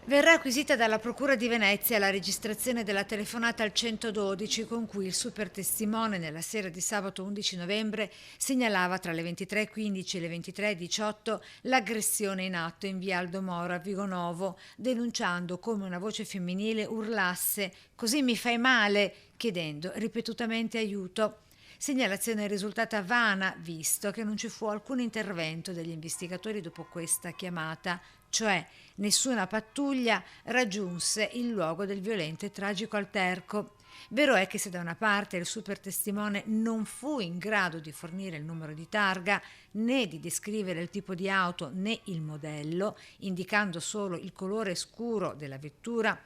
Verrà acquisita dalla Procura di Venezia la registrazione della telefonata al 112 con cui il supertestimone nella sera di sabato 11 novembre segnalava tra le 23:15 e le 23:18 l'aggressione in atto in via Aldo Moro a Vigonovo, denunciando come una voce femminile urlasse «Così mi fai male», chiedendo ripetutamente aiuto. Segnalazione risultata vana, visto che non ci fu alcun intervento degli investigatori dopo questa chiamata, cioè nessuna pattuglia raggiunse il luogo del violento e tragico alterco. Vero è che se da una parte il supertestimone non fu in grado di fornire il numero di targa, né di descrivere il tipo di auto né il modello, indicando solo il colore scuro della vettura,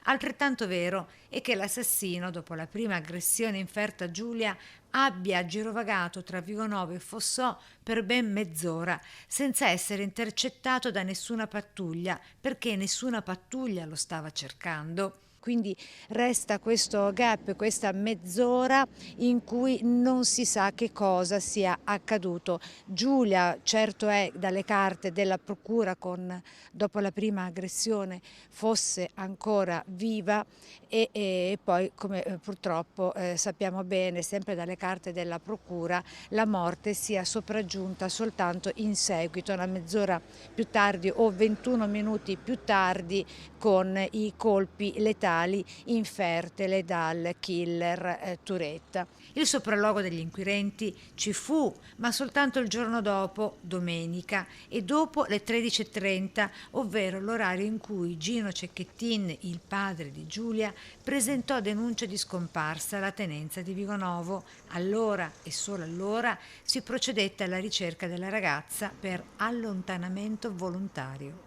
altrettanto vero è che l'assassino, dopo la prima aggressione inferta a Giulia, abbia girovagato tra Vigonovo e Fossò per ben mezz'ora, senza essere intercettato da nessuna pattuglia, perché nessuna pattuglia lo stava cercando. Quindi resta questo gap, questa mezz'ora in cui non si sa che cosa sia accaduto. Giulia, certo è dalle carte della procura, dopo la prima aggressione fosse ancora viva e poi, come purtroppo sappiamo bene, sempre dalle carte della procura, la morte sia sopraggiunta soltanto in seguito, una mezz'ora più tardi o 21 minuti più tardi, con i colpi letali infertele dal killer Turetta. Il sopralluogo degli inquirenti ci fu, ma soltanto il giorno dopo, domenica, e dopo le 13:30, ovvero l'orario in cui Gino Cecchettin, il padre di Giulia, presentò denuncia di scomparsa alla tenenza di Vigonovo. Allora e solo allora si procedette alla ricerca della ragazza per allontanamento volontario.